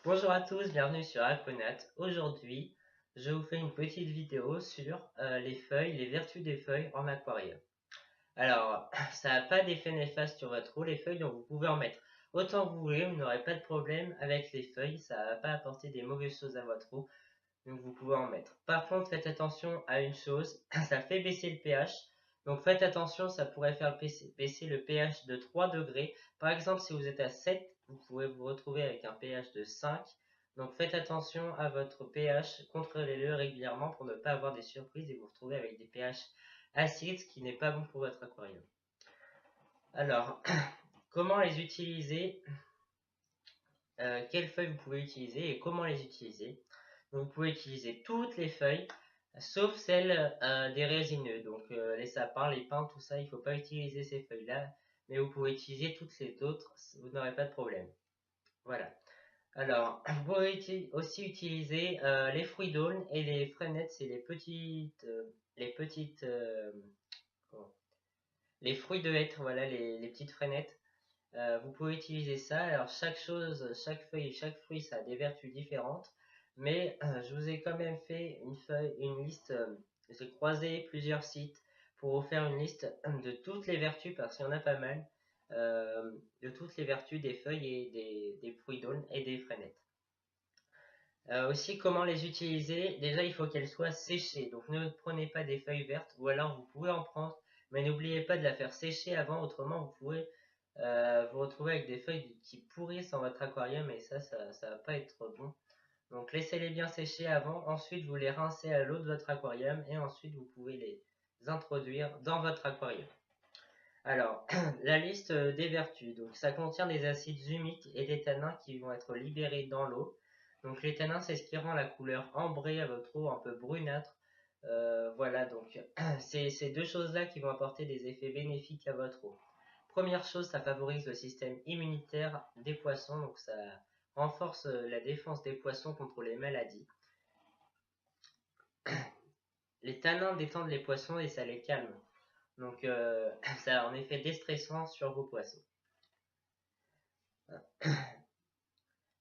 Bonjour à tous, bienvenue sur Aquanat. Aujourd'hui, je vous fais une petite vidéo sur les feuilles, les vertus des feuilles en aquarium. Alors, ça n'a pas d'effet néfaste sur votre eau, les feuilles, donc vous pouvez en mettre autant que vous voulez, vous n'aurez pas de problème avec les feuilles, ça ne va pas apporter des mauvaises choses à votre eau, donc vous pouvez en mettre. Par contre, faites attention à une chose, ça fait baisser le pH, donc faites attention, ça pourrait faire baisser le pH de 3 degrés. Par exemple, si vous êtes à 7, vous pouvez vous retrouver avec un pH de 5. Donc faites attention à votre pH, contrôlez-le régulièrement pour ne pas avoir des surprises et vous retrouver avec des pH acides, ce qui n'est pas bon pour votre aquarium. Alors, comment les utiliser, quelles feuilles vous pouvez utiliser et comment les utiliser. Donc, vous pouvez utiliser toutes les feuilles, sauf celles des résineux. Donc les sapins, les pins, tout ça, il ne faut pas utiliser ces feuilles-là. Mais vous pouvez utiliser toutes les autres, vous n'aurez pas de problème. Voilà. Alors, vous pouvez aussi utiliser les fruits d'aulne et les freinettes, c'est comment les fruits de hêtre, voilà, les petites freinettes. Vous pouvez utiliser ça. Alors chaque chose, chaque feuille et chaque fruit, ça a des vertus différentes. Mais je vous ai quand même fait une liste. J'ai croisé plusieurs sites pour vous faire une liste de toutes les vertus, parce qu'il y en a pas mal, de toutes les vertus des feuilles et des fruits d'aulne et des freinettes. Aussi, comment les utiliser? Déjà, il faut qu'elles soient séchées. Donc, ne prenez pas des feuilles vertes, ou alors vous pouvez en prendre, mais n'oubliez pas de la faire sécher avant, autrement vous pouvez vous retrouver avec des feuilles qui pourrissent dans votre aquarium et ça va pas être bon. Donc, laissez-les bien sécher avant. Ensuite, vous les rincez à l'eau de votre aquarium et ensuite vous pouvez les introduire dans votre aquarium. Alors, la liste des vertus. Donc, ça contient des acides humiques et des tanins qui vont être libérés dans l'eau. Donc, les tanins, c'est ce qui rend la couleur ambrée à votre eau, un peu brunâtre. Voilà, donc, c'est ces deux choses-là qui vont apporter des effets bénéfiques à votre eau. Première chose, ça favorise le système immunitaire des poissons, donc ça renforce la défense des poissons contre les maladies. Les tanins détendent les poissons et ça les calme. Donc, ça a un effet déstressant sur vos poissons.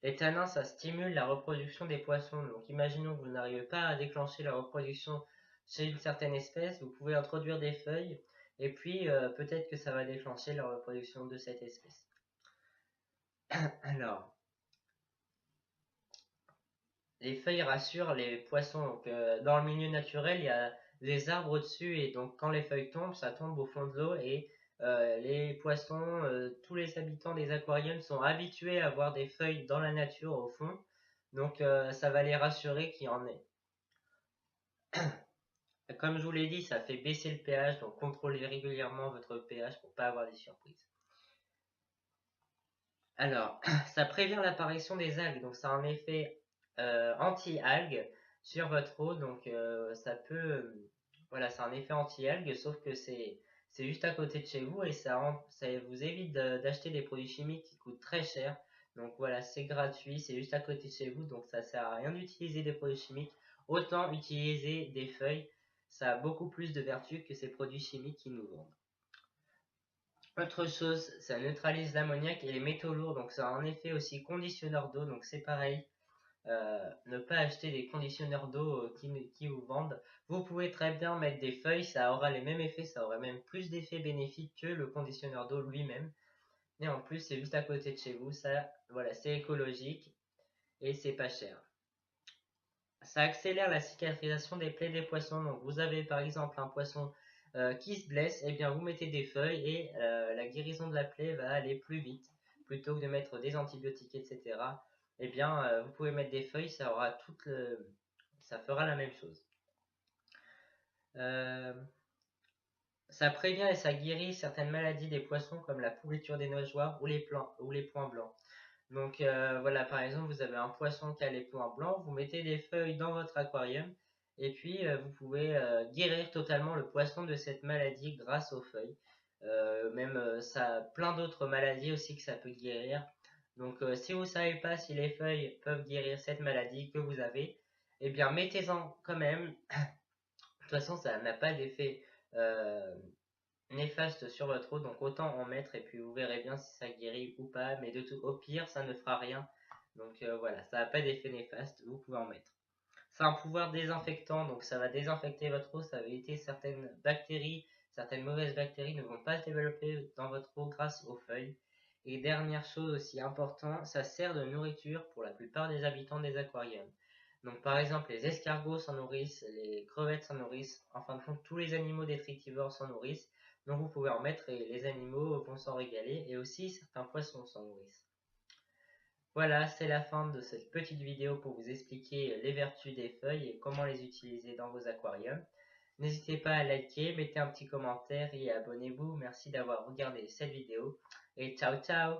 Les tanins, ça stimule la reproduction des poissons. Donc, imaginons que vous n'arrivez pas à déclencher la reproduction chez une certaine espèce, vous pouvez introduire des feuilles et puis peut-être que ça va déclencher la reproduction de cette espèce. Alors, les feuilles rassurent les poissons. Donc, dans le milieu naturel, il y a des arbres au-dessus et donc quand les feuilles tombent, ça tombe au fond de l'eau et les poissons, tous les habitants des aquariums sont habitués à voir des feuilles dans la nature au fond. Donc, ça va les rassurer qu'il y en ait. Comme je vous l'ai dit, ça fait baisser le pH, donc contrôlez régulièrement votre pH pour ne pas avoir des surprises. Alors, ça prévient l'apparition des algues, donc ça a un effet anti-algues sur votre eau, donc ça peut, voilà, c'est un effet anti-algues, sauf que c'est juste à côté de chez vous et ça vous évite d'acheter des produits chimiques qui coûtent très cher. Donc voilà, c'est gratuit, c'est juste à côté de chez vous, donc ça sert à rien d'utiliser des produits chimiques. Autant utiliser des feuilles, ça a beaucoup plus de vertus que ces produits chimiques qui nous vendent. Autre chose, ça neutralise l'ammoniac et les métaux lourds, donc ça a un effet aussi conditionneur d'eau, donc c'est pareil. Ne pas acheter des conditionneurs d'eau qui vous vendent. Vous pouvez très bien mettre des feuilles, ça aura les mêmes effets, ça aura même plus d'effets bénéfiques que le conditionneur d'eau lui-même. Et en plus, c'est juste à côté de chez vous, ça, voilà, c'est écologique et c'est pas cher. Ça accélère la cicatrisation des plaies des poissons. Donc, vous avez par exemple un poisson qui se blesse, et bien vous mettez des feuilles et la guérison de la plaie va aller plus vite. Plutôt que de mettre des antibiotiques, etc. Et bien, vous pouvez mettre des feuilles, ça fera la même chose. Euh, Ça prévient et ça guérit certaines maladies des poissons comme la pourriture des nageoires ou les points blancs. Donc voilà, par exemple, vous avez un poisson qui a les points blancs, vous mettez des feuilles dans votre aquarium et puis vous pouvez guérir totalement le poisson de cette maladie grâce aux feuilles. Même ça a plein d'autres maladies aussi que ça peut guérir. Donc si vous ne savez pas si les feuilles peuvent guérir cette maladie que vous avez, eh bien mettez-en quand même. De toute façon, ça n'a pas d'effet euh, néfaste sur votre eau, donc autant en mettre et puis vous verrez bien si ça guérit ou pas, mais au pire, ça ne fera rien. Donc voilà, ça n'a pas d'effet néfaste, vous pouvez en mettre. C'est un pouvoir désinfectant, donc ça va désinfecter votre eau, ça va éviter certaines bactéries, certaines mauvaises bactéries ne vont pas se développer dans votre eau grâce aux feuilles. Et dernière chose aussi importante, ça sert de nourriture pour la plupart des habitants des aquariums. Donc par exemple, les escargots s'en nourrissent, les crevettes s'en nourrissent, en fin de compte, tous les animaux détritivores s'en nourrissent. Donc vous pouvez en mettre et les animaux vont s'en régaler et aussi certains poissons s'en nourrissent. Voilà, c'est la fin de cette petite vidéo pour vous expliquer les vertus des feuilles et comment les utiliser dans vos aquariums. N'hésitez pas à liker, mettez un petit commentaire et abonnez-vous. Merci d'avoir regardé cette vidéo et ciao ciao!